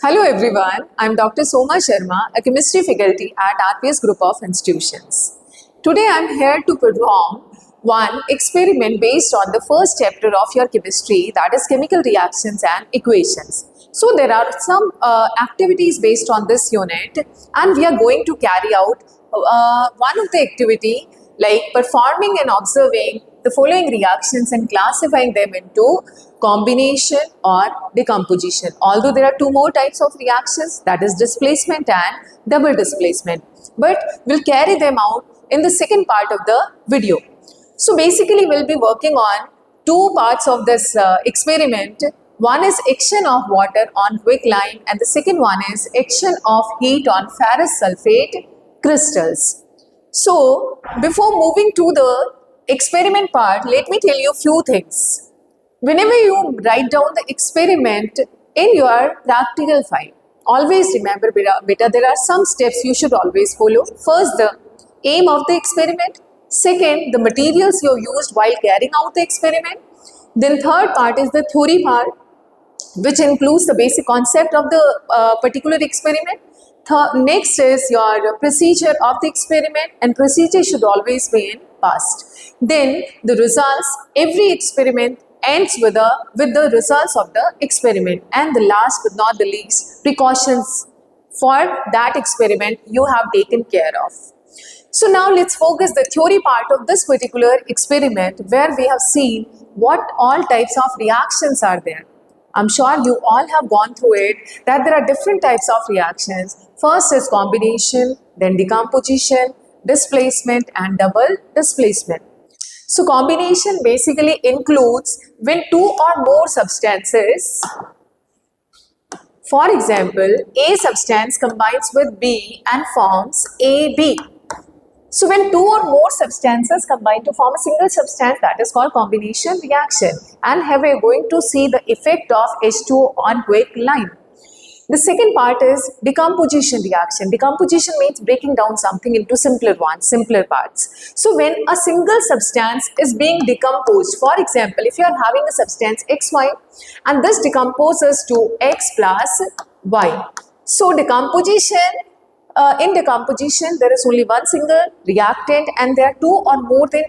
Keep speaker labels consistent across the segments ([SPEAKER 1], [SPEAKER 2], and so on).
[SPEAKER 1] Hello everyone, I am Dr. Soma Sharma, a chemistry faculty at RPS Group of Institutions. Today I am here to perform one experiment based on the first chapter of your chemistry, that is chemical reactions and equations. So there are some activities based on this unit, and we are going to carry out one of the activity like performing and observing the following reactions and classifying them into combination or decomposition. Although there are two more types of reactions, that is displacement and double displacement, but we'll carry them out in the second part of the video. So basically we'll be working on two parts of this experiment. One is action of water on quicklime and the second one is action of heat on ferrous sulfate crystals. So before moving to the experiment part, let me tell you a few things. Whenever you write down the experiment in your practical file, always remember beta, there are some steps you should always follow. First, the aim of the experiment. Second, the materials you used while carrying out the experiment. Then third part is the theory part, which includes the basic concept of the particular experiment. Next is your procedure of the experiment, and procedure should always be in past. Then the results. Every experiment ends with the results of the experiment, and the last but not the least, precautions for that experiment you have taken care of. So now let's focus the theory part of this particular experiment, where we have seen what all types of reactions are there. I'm sure you all have gone through it, that there are different types of reactions. First is combination, then decomposition, displacement and double displacement. So combination basically includes when two or more substances, for example, A substance combines with B and forms AB. So when two or more substances combine to form a single substance, that is called combination reaction. And here we are going to see the effect of H2O on quicklime. The second part is decomposition reaction. Decomposition means breaking down something into simpler parts. So when a single substance is being decomposed, for example, if you are having a substance XY and this decomposes to X plus Y. So decomposition, in decomposition there is only one single reactant and there are two or more than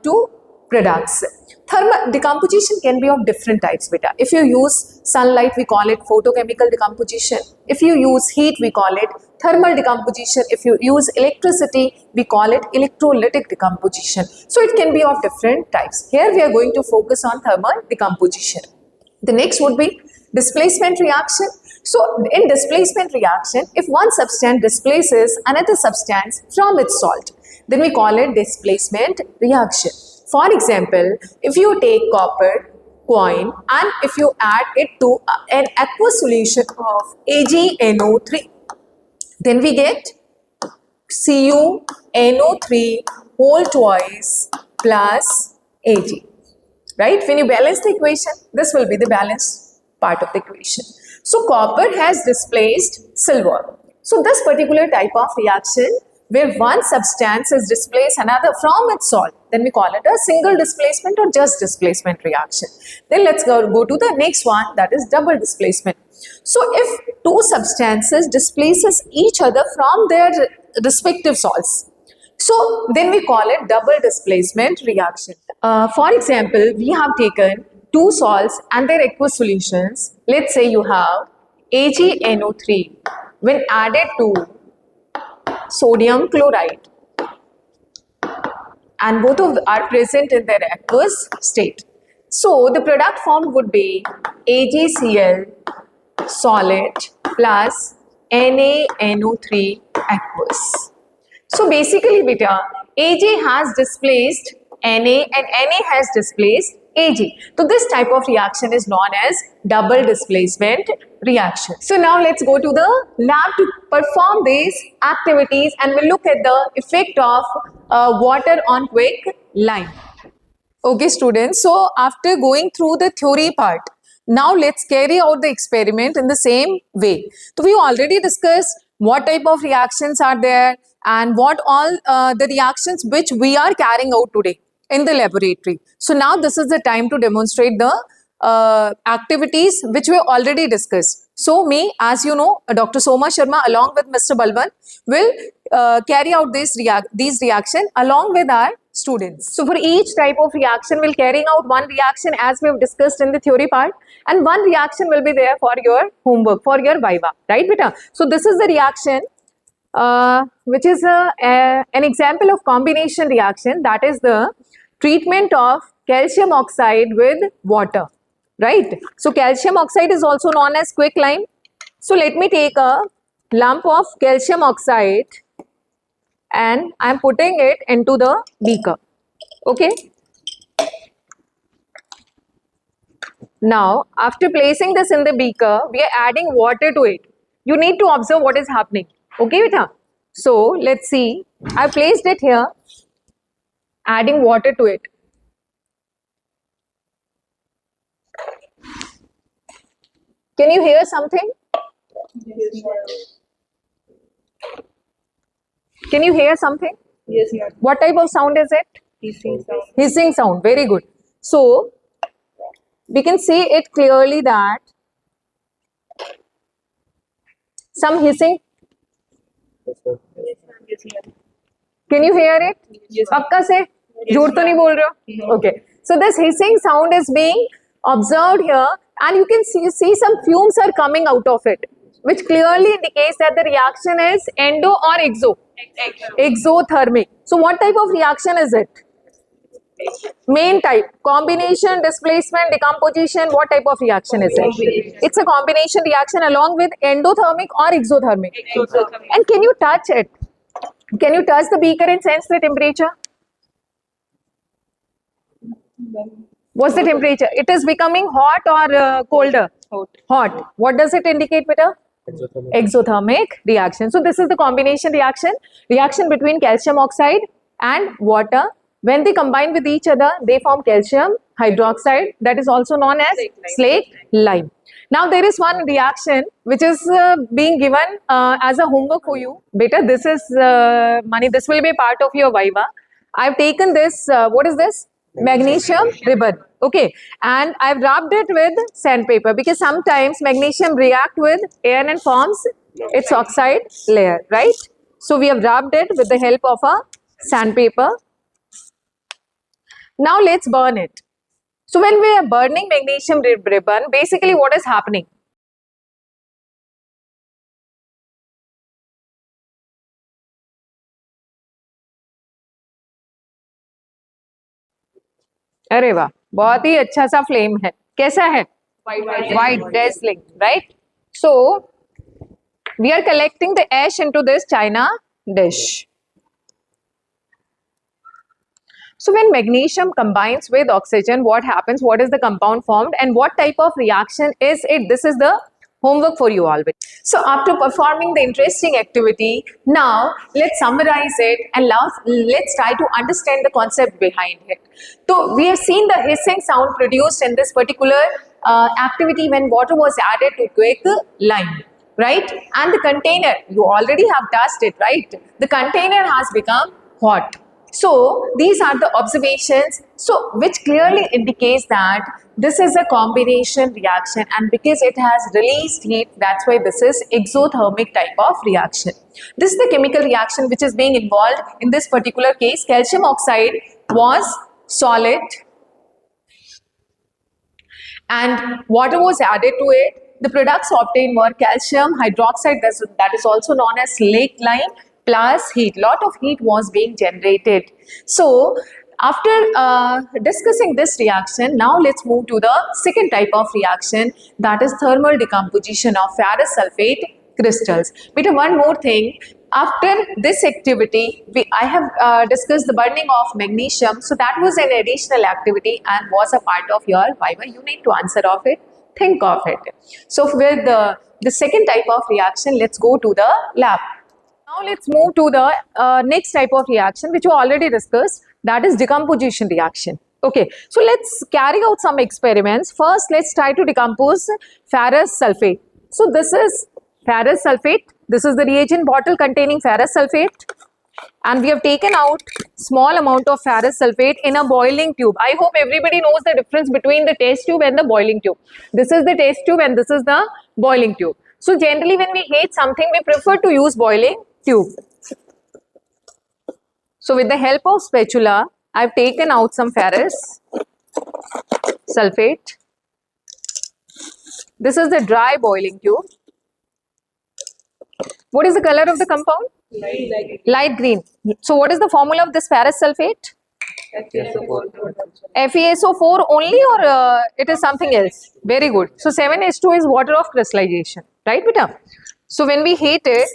[SPEAKER 1] two products. Thermal decomposition can be of different types, beta. If you use sunlight, we call it photochemical decomposition. If you use heat, we call it thermal decomposition. If you use electricity, we call it electrolytic decomposition. So it can be of different types. Here we are going to focus on thermal decomposition. The next would be displacement reaction. So in displacement reaction, if one substance displaces another substance from its salt, then we call it displacement reaction. For example, if you take copper coin and if you add it to an aqueous solution of AgNO3, then we get CuNO3 whole twice plus Ag. Right? When you balance the equation, this will be the balanced part of the equation. So copper has displaced silver. So this particular type of reaction, where one substance is displaced another from its salt, then we call it a single displacement or just displacement reaction. Then let's go to the next one, that is double displacement. So if two substances displaces each other from their respective salts, so then we call it double displacement reaction. For example, we have taken two salts and their aqueous solutions. Let's say you have AgNO3 when added to sodium chloride, and both of them are present in their aqueous state. So the product formed would be AgCl solid plus NaNO3 aqueous. So basically beta, Ag has displaced Na and Na has displaced Ag. So this type of reaction is known as double displacement reaction. So now let's go to the lab to perform these activities, and we'll look at the effect of water on quicklime. Okay students, so after going through the theory part, now let's carry out the experiment in the same way. So we already discussed what type of reactions are there and what all the reactions which we are carrying out today in the laboratory. So now this is the time to demonstrate the activities which we already discussed. So me, as you know, Dr. Soma Sharma along with Mr. Balwan will carry out these reaction along with our students. So for each type of reaction, we'll carrying out one reaction as we have discussed in the theory part, and one reaction will be there for your homework, for your viva, right beta? So this is the reaction which is an example of combination reaction, that is the treatment of calcium oxide with water, right? So calcium oxide is also known as quicklime. So let me take a lump of calcium oxide and I am putting it into the beaker. Okay. Now, after placing this in the beaker, we are adding water to it. You need to observe what is happening. Okay, beta? So, let's see. I placed it here, adding water to it. Can you hear something? Can you hear something?
[SPEAKER 2] Yes, ma'am.
[SPEAKER 1] What type of sound is it?
[SPEAKER 2] Hissing sound.
[SPEAKER 1] Hissing sound. Very good. So, we can see it clearly that some hissing.
[SPEAKER 2] Yes, ma'am.
[SPEAKER 1] Can you hear it?
[SPEAKER 2] Yes.
[SPEAKER 1] पक्का से झूठ तो नहीं बोल रहे हो? Okay. So this hissing sound is being observed here, and you can see some fumes are coming out of it, which clearly indicates that the reaction is endo or exo? Exothermic. So what type of reaction is it? Main type. Combination, displacement, decomposition. What type of reaction is it?
[SPEAKER 2] Combination.
[SPEAKER 1] It's a combination reaction along with endothermic or exothermic.
[SPEAKER 2] Exothermic.
[SPEAKER 1] And can you touch it? Can you touch the beaker and sense the temperature? What's the temperature? It is becoming hot or colder?
[SPEAKER 2] Hot.
[SPEAKER 1] Hot. What does it indicate, beta? Exothermic reaction. So this is the combination reaction. Reaction between calcium oxide and water. When they combine with each other, they form calcium hydroxide, that is also known as slake lime. Now there is one reaction which is being given as a homework for you. Beta, this is Mani, this will be part of your viva. I've taken this, what is this? Magnesium ribbon. Okay, and I've rubbed it with sandpaper because sometimes magnesium react with air and forms its oxide layer, right? So we have rubbed it with the help of a sandpaper. Now let's burn it. So when we are burning magnesium ribbon, basically what is happening? अरे वाह, बहुत ही अच्छा सा flame है. कैसा है? White, dazzling, right? So we are collecting the ash into this china dish. So when magnesium combines with oxygen, what happens? What is the compound formed and what type of reaction is it? This is the homework for you always. So after performing the interesting activity, now let's summarize it and let's try to understand the concept behind it. So we have seen the hissing sound produced in this particular activity when water was added to quick lime, right? And the container, you already have touched it, right? The container has become hot. So these are the observations, so which clearly indicates that this is a combination reaction, and because it has released heat, that's why this is exothermic type of reaction. This is the chemical reaction which is being involved in this particular case. Calcium oxide was solid and water was added to it. The products obtained were calcium hydroxide, that is also known as slake lime, plus heat. Lot of heat was being generated. So after discussing this reaction, now let's move to the second type of reaction, that is thermal decomposition of ferrous sulfate crystals. But one more thing, after this activity, I have discussed the burning of magnesium. So that was an additional activity and was a part of your viva. You need to answer of it, think of it. So with the second type of reaction, let's go to the lab. Now let's move to the next type of reaction which we already discussed, that is decomposition reaction. Okay, so let's carry out some experiments. First, let's try to decompose ferrous sulfate. So this is ferrous sulfate. This is the reagent bottle containing ferrous sulfate. And we have taken out small amount of ferrous sulfate in a boiling tube. I hope everybody knows the difference between the test tube and the boiling tube. This is the test tube and this is the boiling tube. So generally when we heat something, we prefer to use boiling tube. So with the help of spatula, I've taken out some ferrous sulfate. This is the dry boiling tube. What is the color of the compound? Light green. So what is the formula of this ferrous sulfate? FeSO4 only, or it is something else? Very good. So 7H2 is water of crystallization, right beta? So when we heat it,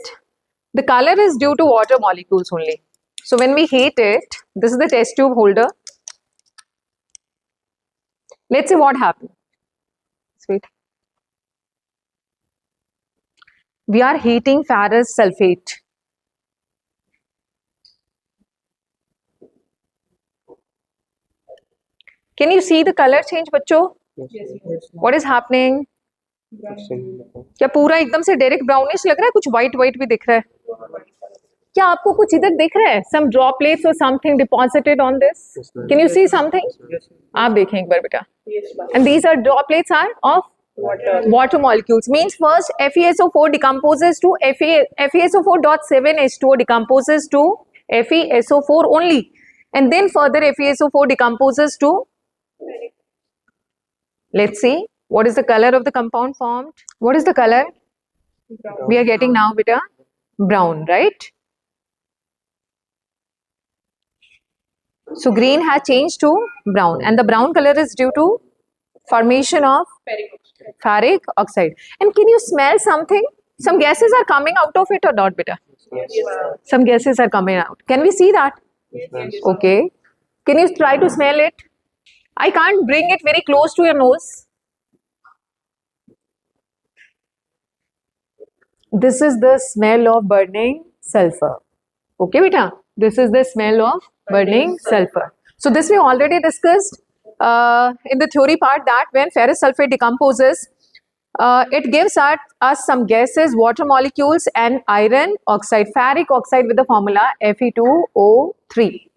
[SPEAKER 1] the color is due to water molecules only. So when we heat it, this is the test tube holder. Let's see what happens. Wait. We are heating ferrous sulfate. Can you see the color change, बच्चों? What is happening? क्या पूरा एकदम से direct brownish लग रहा है? कुछ white white भी दिख रहा है? क्या आपको कुछ इधर दिख रहा है? Some droplets or something deposited on this? Can you see something? आप देखें एक बार बेटा. And these are droplets are of water molecules. Means first FeSO4 decomposes to FeSO4.7H2O decomposes to FeSO4 only, and then further FeSO4 decomposes to. Let's see what is the color of the compound formed. What is the color?
[SPEAKER 2] Brown.
[SPEAKER 1] We are getting now beta brown, right? So green has changed to brown, and the brown color is due to formation of ferric oxide. And can you smell something? Some gases are coming out of it or not, beta? Some gases are coming out. Can we see that? Okay. Can you try to smell it? I can't bring it very close to your nose. This is the smell of burning sulfur. Okay, beta? This is the smell of burning sulfur. So this we already discussed in the theory part, that when ferrous sulfate decomposes, it gives us some gases, water molecules and iron oxide, ferric oxide with the formula Fe2O3.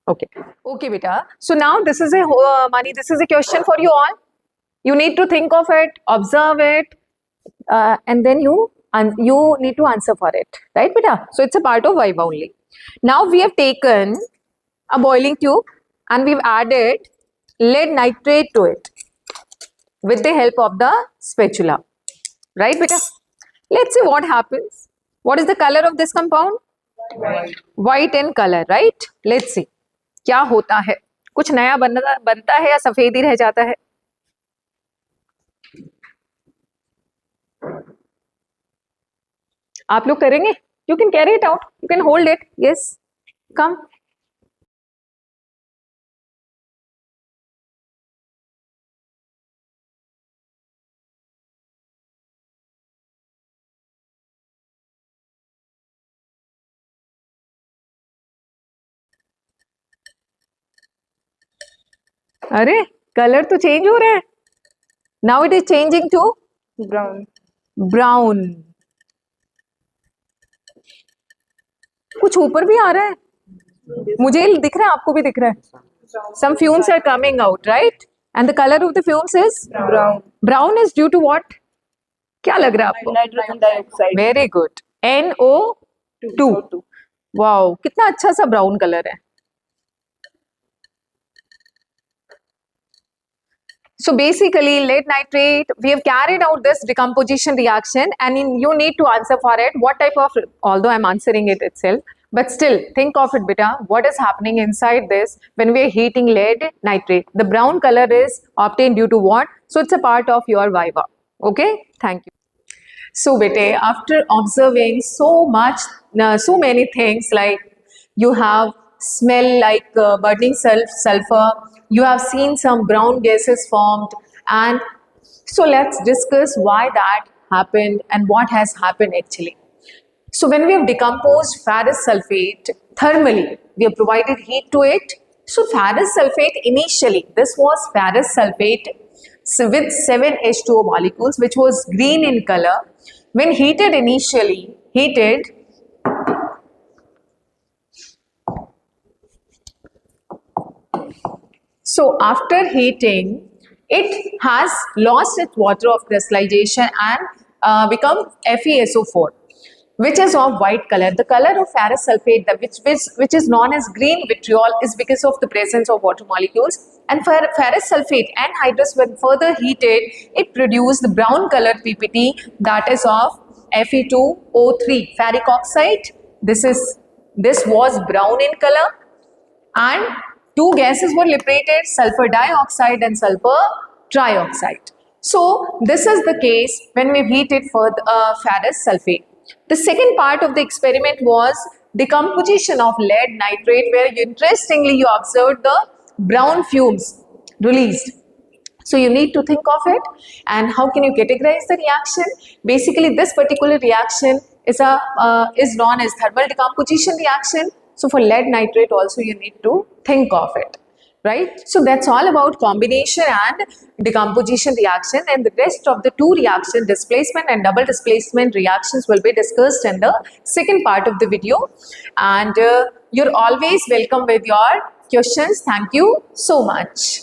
[SPEAKER 1] Okay. Okay, beta. So now this is a Mani, this is a question for you all. You need to think of it, observe it, and then you need to answer for it, right, beta? So it's a part of Viva only. Now we have taken a boiling tube and we've added lead nitrate to it with the help of the spatula, right, beta? Let's see what happens. What is the color of this compound? White in color, right? Let's see. क्या होता है? कुछ नया बनता है या सफेद ही रह जाता है? आप लोग करेंगे? You can carry it out. You can hold it. Yes. Come. अरे कलर तो चेंज हो रहा है. Now it is changing to brown. कुछ ऊपर भी आ रहा है, मुझे दिख रहा है, आपको भी दिख रहा है. Some fumes are coming out, right? And the color of the fumes is
[SPEAKER 2] Brown.
[SPEAKER 1] Brown is due to what? क्या लग रहा है आपको?
[SPEAKER 2] Nitrogen dioxide.
[SPEAKER 1] Very good. NO2. Wow, कितना अच्छा सा ब्राउन कलर है. So basically, lead nitrate, we have carried out this decomposition reaction, and you need to answer for it. What type of, although I'm answering it itself, but still think of it, beta. What is happening inside this when we are heating lead nitrate? The brown color is obtained due to what? So it's a part of your Viva. Okay, thank you. So beta, after observing so many things, like you have smell like burning sulfur, you have seen some brown gases formed, and so let's discuss why that happened and what has happened actually. So when we have decomposed ferrous sulfate thermally, we have provided heat to it. So ferrous sulfate initially, this was ferrous sulfate with 7H2O molecules, which was green in color. When heated initially, So after heating, it has lost its water of crystallization and become FeSO4, which is of white color. The color of ferrous sulfate, which is known as green vitriol, is because of the presence of water molecules. And for ferrous sulfate and hydrous, when further heated, it produced the brown colored PPT, that is of Fe2O3, ferric oxide. This was brown in color, and two gases were liberated, sulfur dioxide and sulfur trioxide. So this is the case when we heated for the ferrous sulfate. The second part of the experiment was decomposition of lead nitrate, where interestingly you observed the brown fumes released. So you need to think of it, and how can you categorize the reaction? Basically, this particular reaction is known as thermal decomposition reaction. So for lead nitrate also you need to think of it, right? So that's all about combination and decomposition reaction, and the rest of the two reaction, displacement and double displacement reactions, will be discussed in the second part of the video. And you're always welcome with your questions. Thank you so much.